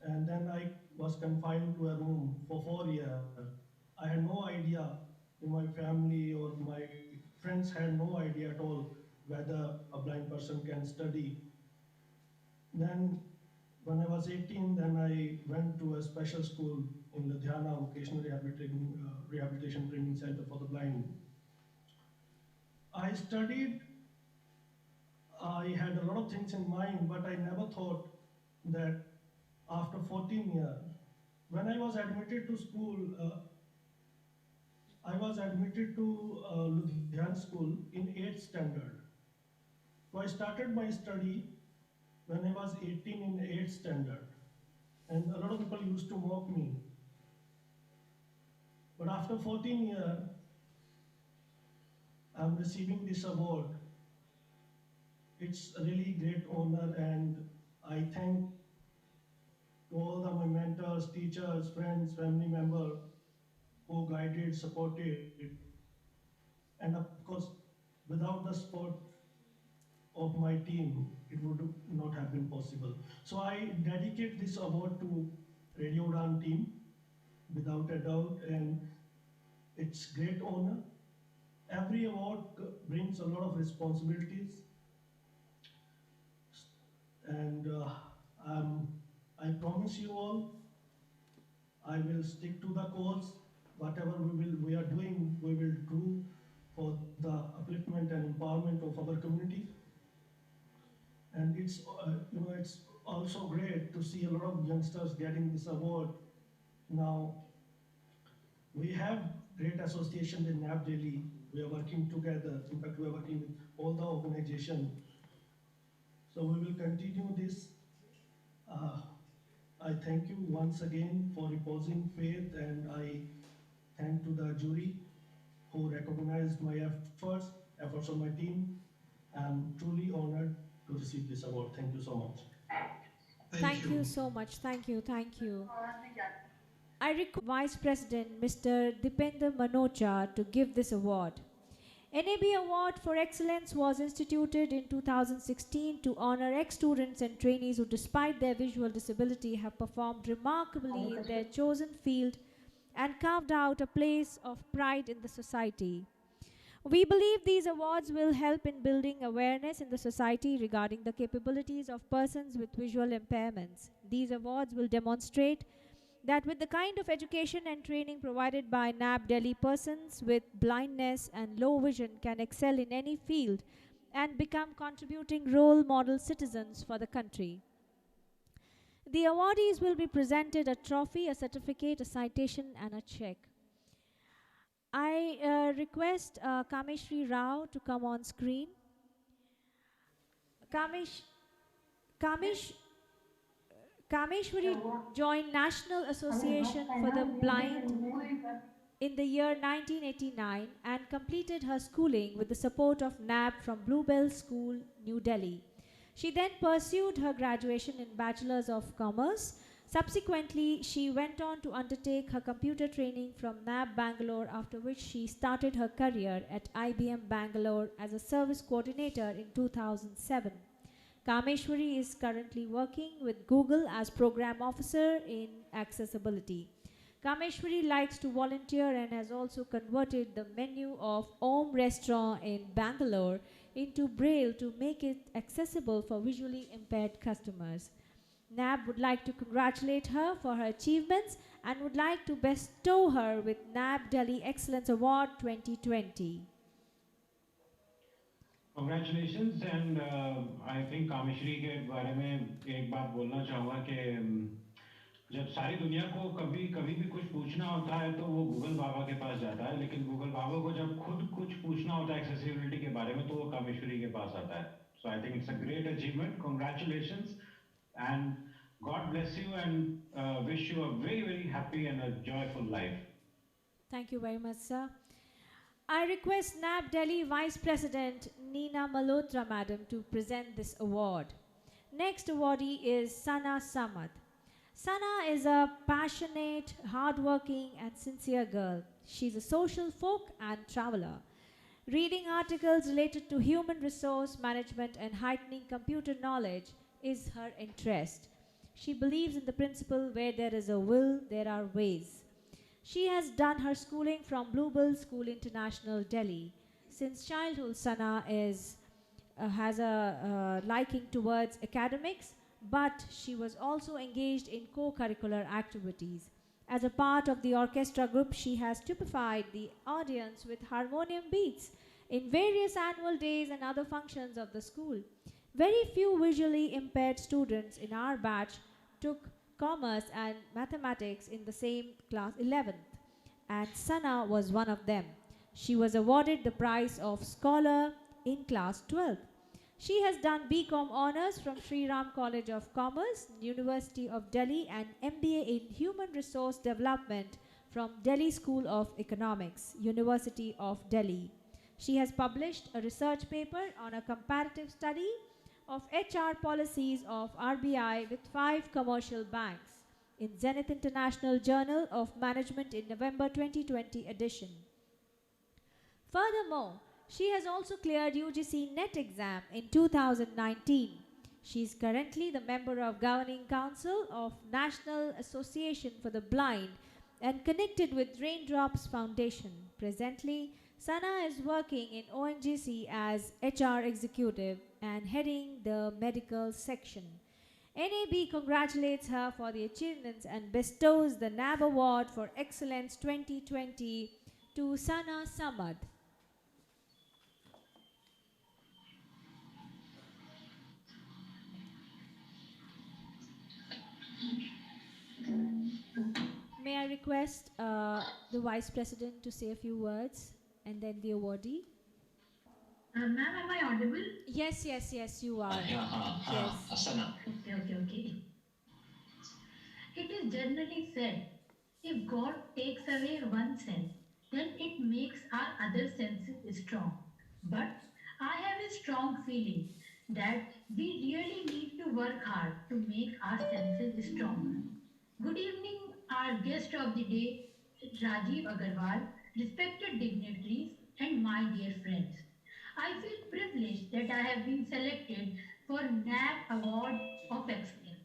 and then I was confined to a room for 4 years. I had no idea, my family or my friends had no idea at all whether a blind person can study. Then when I was 18, then I went to a special school in Ludhiana, Vocational Rehabilitation Training Center for the Blind. I studied, I had a lot of things in mind, but I never thought that after 14 years, when I was admitted to school, I was admitted to Ludhiana school in 8th standard. So I started my study when I was 18 in 8th standard. And a lot of people used to mock me. But after 14 years, I'm receiving this award. It's a really great honor, and I thank to all my mentors, teachers, friends, family members who guided, supported, and of course, without the support of my team, it would not have been possible. So I dedicate this award to Radio Udan team, without a doubt, and it's great honor. Every award brings a lot of responsibilities, and I promise you all, I will stick to the course. Whatever we are doing, we will do for the upliftment and empowerment of our community. And it's it's also great to see a lot of youngsters getting this award. Now, we have great association with NAB Delhi. We are working together. In fact, we are working with all the organization. So we will continue this. I thank you once again for reposing faith, and I thank to the jury who recognized my efforts of my team. I'm truly honored to receive this award. Thank you so much. Thank you so much. Thank you. Thank you. I request Vice President Mr. Dipender Manocha to give this award. NAB Award for Excellence was instituted in 2016 to honor ex-students and trainees who, despite their visual disability, have performed remarkably in their chosen field and carved out a place of pride in the society. We believe these awards will help in building awareness in the society regarding the capabilities of persons with visual impairments. These awards will demonstrate that with the kind of education and training provided by NAB Delhi, persons with blindness and low vision can excel in any field and become contributing role model citizens for the country. The awardees will be presented a trophy, a certificate, a citation, and a check. I request Kameshri Rao to come on screen. Kamesh, Kameshwari joined National Association for the Blind in the year 1989 and completed her schooling with the support of NAB from Bluebell School, New Delhi. She then pursued her graduation in Bachelor's of Commerce. Subsequently, she went on to undertake her computer training from NAB Bangalore, after which she started her career at IBM Bangalore as a service coordinator in 2007. Kameshwari is currently working with Google as program officer in accessibility. Kameshwari likes to volunteer and has also converted the menu of Om Restaurant in Bangalore into Braille to make it accessible for visually impaired customers. NAB would like to congratulate her for her achievements and would like to bestow her with NAB Delhi Excellence Award 2020. Congratulations, and I think Kameshwari के बारे में एक बात बोलना चाहूँगा कि जब सारी दुनिया को कभी कभी भी कुछ पूछना होता है तो वो गूगल बाबा के पास जाता है, लेकिन गूगल बाबा को जब खुद कुछ पूछना होता है एक्सेसिबिलिटी के बारे में तो वो कामेश्वरी के पास आता है. So I think it's a great achievement. Congratulations, and God bless you, and wish you a very, very happy and a joyful life. Thank you very much, sir. I request NAB Delhi Vice President Neena Malhotra Madam to present this award. Next awardee is Sana Samad. Sana is a passionate, hardworking and sincere girl. She's a social folk and traveler. Reading articles related to human resource management and heightening computer knowledge is her interest. She believes in the principle where there is a will, there are ways. She has done her schooling from Bluebell School International, Delhi. Since childhood, Sana has a liking towards academics, but she was also engaged in co-curricular activities. As a part of the orchestra group, she has stupefied the audience with harmonium beats in various annual days and other functions of the school. Very few visually impaired students in our batch took commerce and mathematics in the same class 11th, and Sana was one of them. She was awarded the prize of scholar in class 12th. She has done BCom honors from Sri Ram College of Commerce, University of Delhi, and MBA in Human Resource Development from Delhi School of Economics, University of Delhi. She has published a research paper on a comparative study of HR policies of RBI with 5 commercial banks in Zenith International Journal of Management in November 2020 edition. Furthermore, she has also cleared UGC NET exam in 2019. She is currently the member of Governing Council of National Association for the Blind and connected with Raindrops Foundation. Presently, Sana is working in ONGC as HR executive and heading the medical section. NAB congratulates her for the achievements and bestows the NAB Award for Excellence 2020 to Sana Samad. May I request the Vice President to say a few words and then the awardee? Ma'am, am I audible? Yes, you are. Yes. Sana. Okay. It is generally said, if God takes away one sense, then it makes our other senses strong. But I have a strong feeling that we really need to work hard to make our senses strong. Good evening, our guest of the day, Rajiv Agarwal, respected dignitaries, and my dear friends. I feel privileged that I have been selected for NAB Award of Excellence.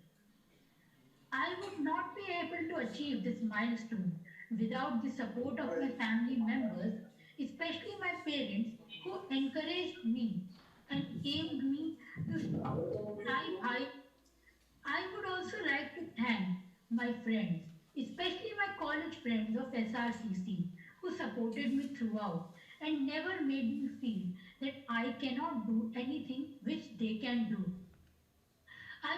I would not be able to achieve this milestone without the support of my family members, especially my parents, who encouraged me and aimed me to strive. I would also like to thank my friends, especially my college friends of SRCC, who supported me throughout and never made me feel that I cannot do anything which they can do. I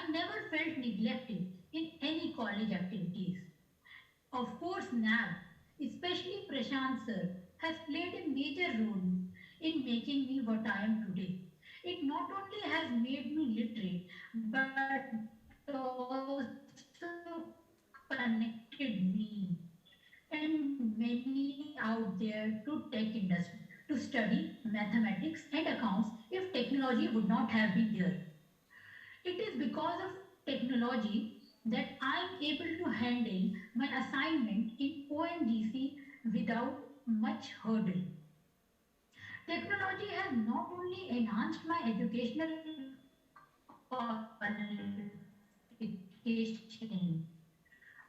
never felt neglected in any college activities. Of course, NAB, especially Prashant sir, has played a major role in making me what I am today. It not only has made me literate, but also connected me and many out there to tech industry to study mathematics and accounts if technology would not have been there. It is because of technology that I am able to handle my assignment in ONGC without much hurdle. Technology has not only enhanced my educational qualification,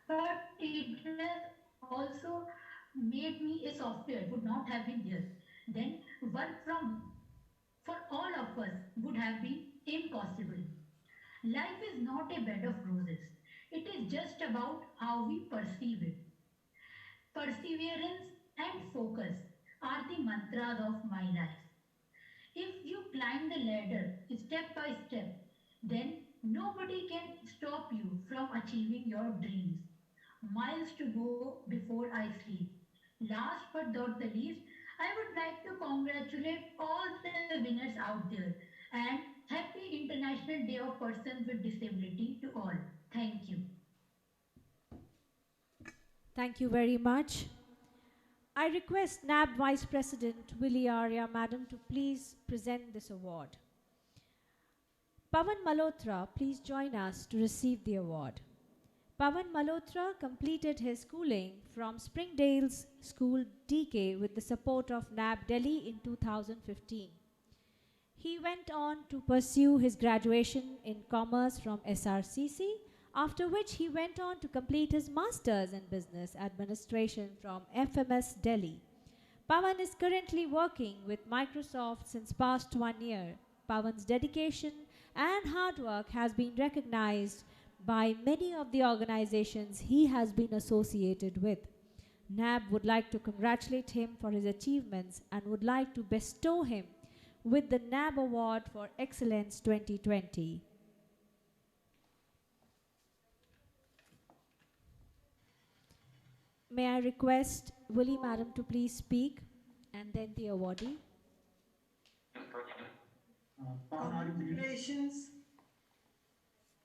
but it has also made me a software would not have been there. Then work from for all of us would have been impossible. Life is not a bed of roses. It is just about how we perceive it. Perseverance and focus are the mantras of my life. If you climb the ladder step by step, then nobody can stop you from achieving your dreams. Miles to go before I sleep. Last but not the least, I would like to congratulate all the winners out there and happy International Day of Persons with Disability to all. Thank you. Thank you very much. I request NAB Vice President Willie Arya Madam to please present this award. Pavan Malhotra, please join us to receive the award. Pavan Malhotra completed his schooling from Springdale's School DK with the support of NAB Delhi in 2015. He went on to pursue his graduation in commerce from SRCC, after which he went on to complete his master's in business administration from FMS Delhi. Pavan is currently working with Microsoft since past 1 year. Pavan's dedication and hard work has been recognized by many of the organizations he has been associated with. NAB would like to congratulate him for his achievements and would like to bestow him with the NAB Award for Excellence 2020. May I request Willie Madam to please speak and then the awardee. Congratulations,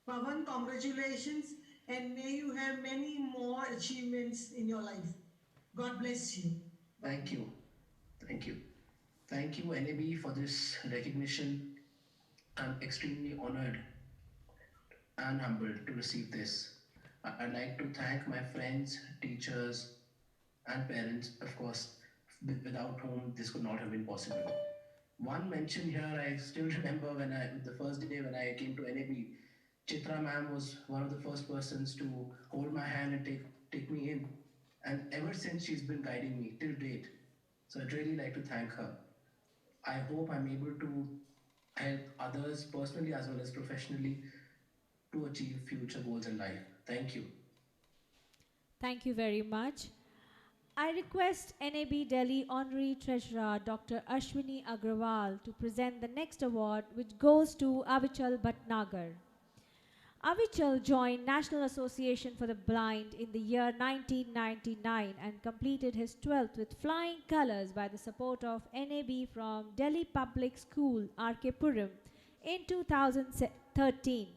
Pavan, congratulations, and may you have many more achievements in your life. God bless you. Thank you. Thank you. Thank you, NAB, for this recognition. I'm extremely honored and humbled to receive this. I'd like to thank my friends, teachers, and parents, of course, without whom this could not have been possible. One mention here, I still remember the first day when I came to NAB, Chitra ma'am was one of the first persons to hold my hand and take me in. And ever since she's been guiding me till date. So I'd really like to thank her. I hope I'm able to help others personally as well as professionally to achieve future goals in life. Thank you. Thank you very much. I request NAB Delhi Honorary Treasurer Dr. Ashwini Agrawal to present the next award, which goes to Avichal Bhatnagar. Avichal joined National Association for the Blind in the year 1999 and completed his 12th with flying colors by the support of NAB from Delhi Public School, RK Puram, in 2013.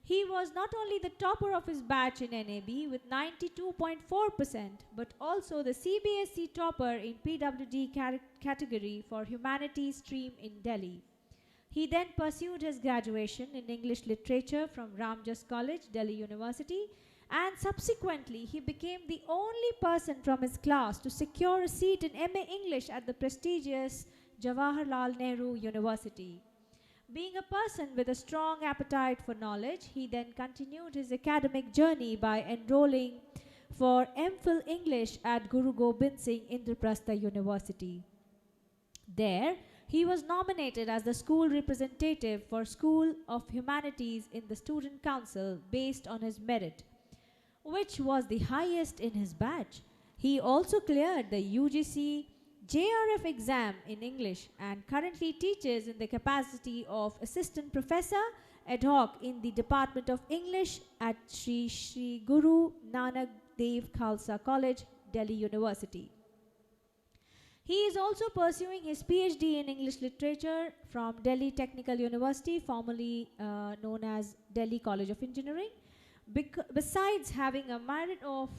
He was not only the topper of his batch in NAB with 92.4%, but also the CBSE topper in PWD category for Humanities stream in Delhi. He then pursued his graduation in English Literature from Ramjas College, Delhi University, and subsequently he became the only person from his class to secure a seat in MA English at the prestigious Jawaharlal Nehru University. Being a person with a strong appetite for knowledge, he then continued his academic journey by enrolling for MPhil English at Guru Gobind Singh Indraprastha University. There, he was nominated as the school representative for School of Humanities in the Student Council based on his merit, which was the highest in his batch. He also cleared the UGC JRF exam in English and currently teaches in the capacity of Assistant Professor ad hoc in the Department of English at Sri Guru Nanak Dev Khalsa College, Delhi University. He is also pursuing his PhD in English Literature from Delhi Technical University, formerly known as Delhi College of Engineering. Besides having a myriad of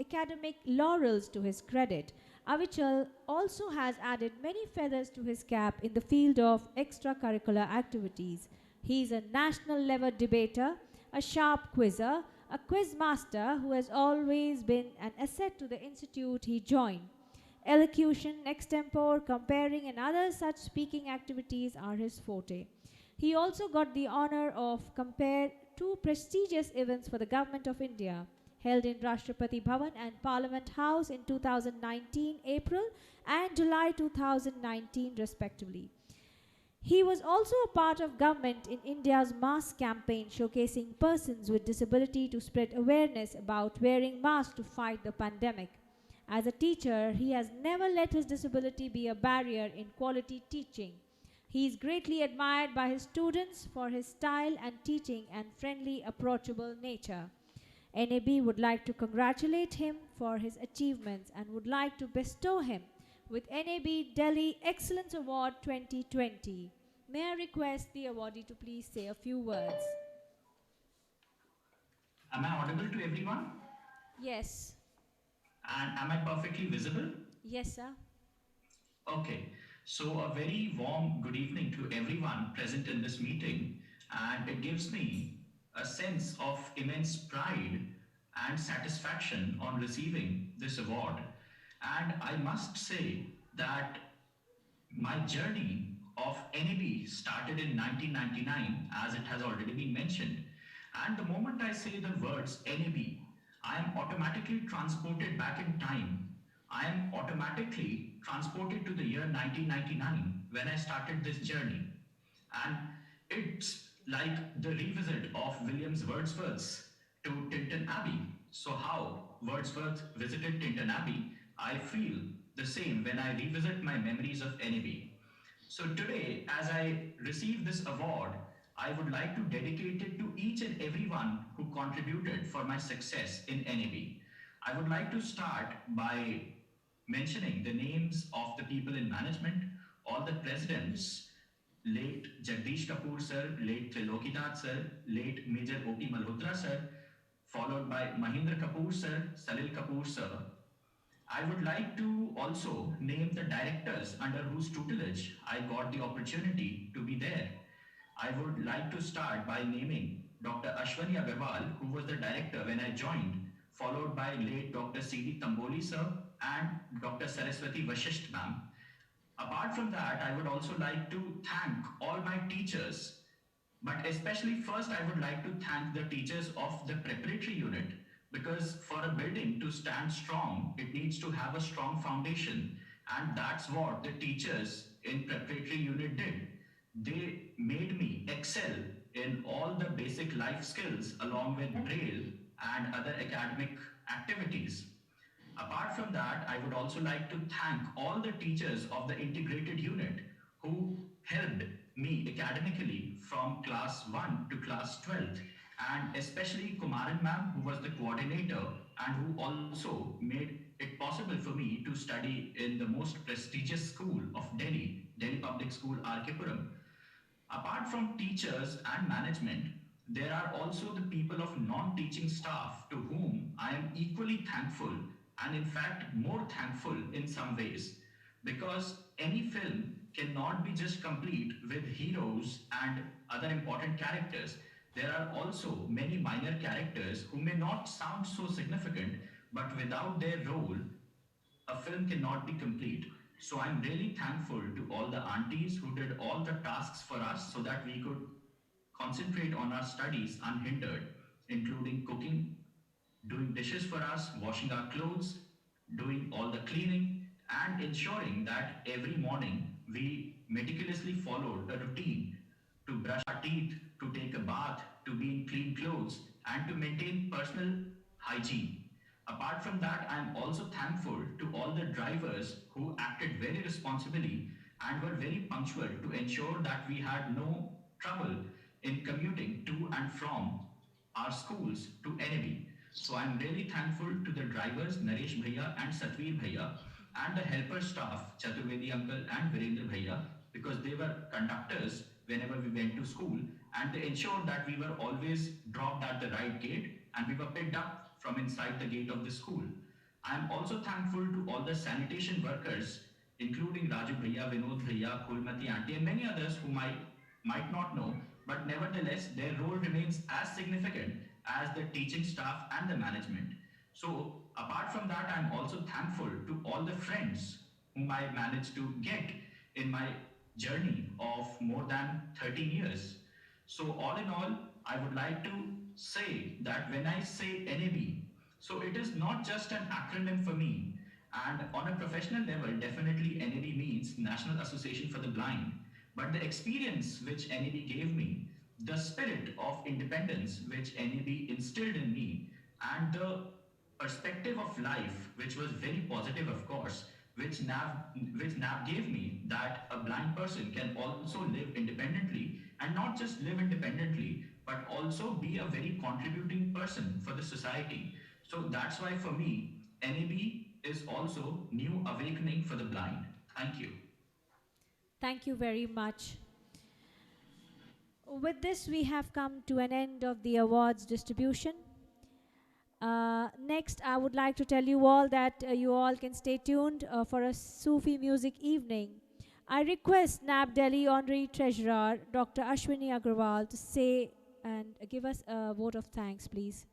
academic laurels to his credit, Avichal also has added many feathers to his cap in the field of extracurricular activities. He is a national level debater, a sharp quizzer, a quiz master who has always been an asset to the institute he joined. Elocution, extempore, comparing, and other such speaking activities are his forte. He also got the honor of compare two prestigious events for the Government of India, held in Rashtrapati Bhavan and Parliament House in 2019 April and July 2019 respectively. He was also a part of government in India's mask campaign showcasing persons with disability to spread awareness about wearing masks to fight the pandemic. As a teacher, he has never let his disability be a barrier in quality teaching. He is greatly admired by his students for his style and teaching and friendly, approachable nature. NAB would like to congratulate him for his achievements and would like to bestow him with NAB Delhi Excellence Award 2020. May I request the awardee to please say a few words? Am I audible to everyone? Yes. And am I perfectly visible? Yes, sir. Okay. So a very warm good evening to everyone present in this meeting, and it gives me a sense of immense pride and satisfaction on receiving this award. And I must say that my journey of NAB started in 1999, as it has already been mentioned. And the moment I say the words NAB, I am automatically transported back in time. I am automatically transported to the year 1999 when I started this journey. And it's like the revisit of William's Wordsworth's to Tinton Abbey. So how Wordsworth visited Tinton Abbey, I feel the same when I revisit my memories of NAB. So today, as I receive this award, I would like to dedicate it to each and everyone who contributed for my success in NAB. I would like to start by mentioning the names of the people in management, all the presidents, late Jagdish Kapoor sir, late Trilokinath sir, late Major O.P. Malhotra sir, followed by Mahindra Kapoor sir, Salil Kapoor sir. I would like to also name the directors under whose tutelage I got the opportunity to be there. I would like to start by naming Dr. Ashwani Agarwal, who was the director when I joined, followed by late Dr. C.D. Tamboli sir and Dr. Saraswati Vashisht ma'am. Apart from that, I would also like to thank all my teachers, but especially first I would like to thank the teachers of the preparatory unit, because for a building to stand strong, it needs to have a strong foundation, and that's what the teachers in preparatory unit did. They made me excel in all the basic life skills along with Braille and other academic activities. Apart from that, I would also like to thank all the teachers of the integrated unit who helped me academically from class 1 to class 12th, and especially Kumaran ma'am, who was the coordinator and who also made it possible for me to study in the most prestigious school of Delhi, Delhi Public School, R.K. Puram. Apart from teachers and management, there are also the people of non-teaching staff to whom I am equally thankful, and in fact more thankful in some ways, because any film cannot be just complete with heroes and other important characters. There are also many minor characters who may not sound so significant, but without their role, a film cannot be complete. So I'm really thankful to all the aunties who did all the tasks for us so that we could concentrate on our studies unhindered, including cooking, doing dishes for us, washing our clothes, doing all the cleaning, and ensuring that every morning we meticulously followed a routine to brush our teeth, to take a bath, to be in clean clothes, and to maintain personal hygiene. Apart from that, I am also thankful to all the drivers who acted very responsibly and were very punctual to ensure that we had no trouble in commuting to and from our schools to NAB. So I'm really thankful to the drivers Naresh Bhaiya and Satveer Bhaiya and the helper staff Chaturvedi uncle and Virendra Bhaiya, because they were conductors whenever we went to school, and they ensured that we were always dropped at the right gate and we were picked up from inside the gate of the school. I'm also thankful to all the sanitation workers, including Raju Bhaiya, Vinod Bhaiya, Kulmati Auntie, and many others whom I might not know, but nevertheless, their role remains as significant as the teaching staff and the management. So, apart from that, I'm also thankful to all the friends whom I managed to get in my journey of more than 13 years. So, all in all, I would like to say that when I say NAB, so it is not just an acronym for me. And on a professional level, definitely NAB means National Association for the Blind. But the experience which NAB gave me, the spirit of independence which NAB instilled in me, and the perspective of life, which was very positive, of course, which NAB gave me, that a blind person can also live independently, and not just live independently, but also be a very contributing person for the society. So that's why for me, NAB is also New Awakening for the Blind. Thank you. Thank you very much. With this, we have come to an end of the awards distribution. Next, I would like to tell you all that you all can stay tuned for a Sufi music evening. I request NAB Delhi Honorary Treasurer Dr. Ashwini Agrawal to say and give us a vote of thanks, please.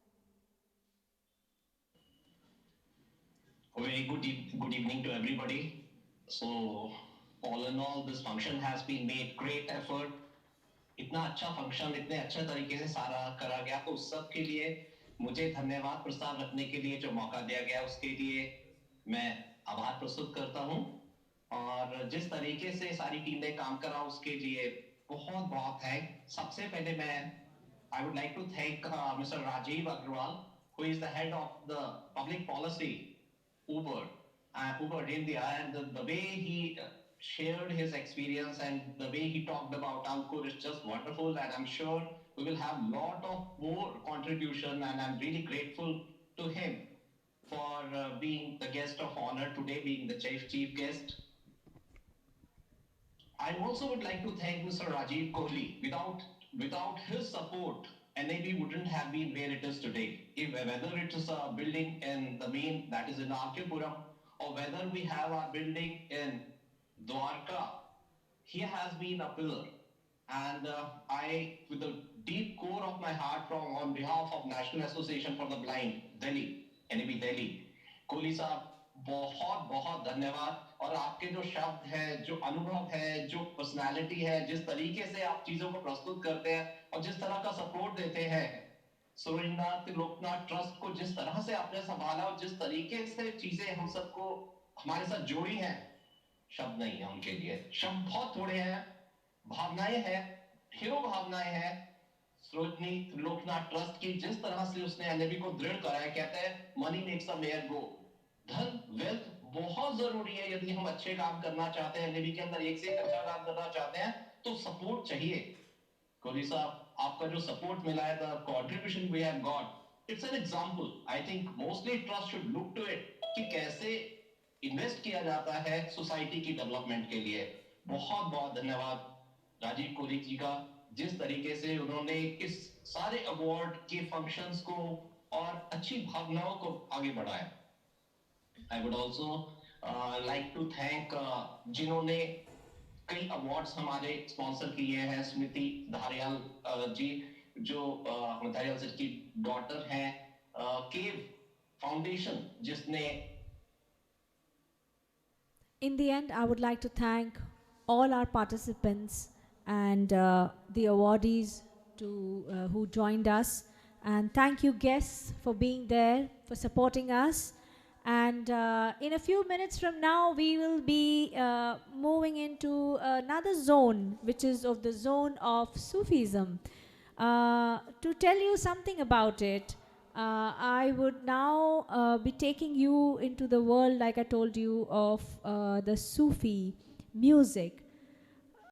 A very good evening to everybody. So, all in all, this function has been made great effort. इतना अच्छा function इतने अच्छे तरीके से सारा करा गया, तो उस सब के लिए मुझे धन्यवाद प्रस्ताव रखने के लिए जो मौका दिया गया उसके लिए मैं आभार प्रस्तुत करता हूं। और जिस तरीके से सारी टीम ने काम करा उसके लिए बहुत बहुत थैंक। सबसे पहले मैं I would like to thank Mr. Rajiv Agrawal, who is the head of the public policy Uber India, and the way he shared his experience and the way he talked about Ankur is just wonderful, and I'm sure we will have a lot of more contribution, and I'm really grateful to him for being the guest of honor today, being the chief guest. I also would like to thank Mr. Rajiv Kohli. Without his support, NAB wouldn't have been where it is today. Whether it is a building in the main, that is in RK Puram, or whether we have our building in Dwarka, he has been a pillar. And I, with the deep core of my heart, on behalf of National Association for the Blind, Delhi, NAB Delhi, Kohli साहब बहुत बहुत धन्यवाद। और आपके जो शब्द है, जो अनुभव है, जो पर्सनालिटी है, जिस तरीके से आप चीजों को प्रस्तुत करते हैं और जिस तरह का सपोर्ट देते हैं, सुरेंद्रनाथ लोकनाथ ट्रस्ट को जिस तरह से आपने संभाला और जिस तरीके से चीजें हम सबको हमारे साथ जोड़ी हैं, शब्द नहीं है उनके लिए। शब्द बहुत थोड़े हैं, भावनाएं हैं, ढेरों भावनाएं हैं। सुरेंद्रनाथ लोकनाथ ट्रस्ट की जिस तरह से उसने एनएबी को दृढ़ कराया, कहते हैं मनी मेक्स अ मेयर गो। धन, वेल्थ बहुत जरूरी है यदि हम अच्छे काम करना चाहते हैं, एनएबी के अंदर एक से एक अच्छा काम करना चाहते हैं, तो सपोर्ट चाहिए। कोहली साहब, आपका जो सपोर्ट मिला है, the contribution we have got, it's an example. I think mostly trust should look to it कि कैसे इन्वेस्ट किया जाता है सोसाइटी की डेवलपमेंट के लिए। बहुत बहुत धन्यवाद राजीव कोहली जी का, जिस तरीके से उन्होंने इस सारे अवार्ड के फंक्शंस को और अच्छी भावनाओं को आगे बढ़ाया। I would also like to thank जिन्होंने कई अवार्ड्स हमारे स्पॉन्सर किए हैं, स्मृति धारियाल जी, जो धारियाल सर की डॉटर हैं, केव फाउंडेशन जिसने। In the end, I would like to thank all our participants and the awardees who joined us, and thank you guests for being there, for supporting us. And in a few minutes from now, we will be moving into another zone, which is of the zone of Sufism. To tell you something about it, I would now be taking you into the world, like I told you, of the Sufi music.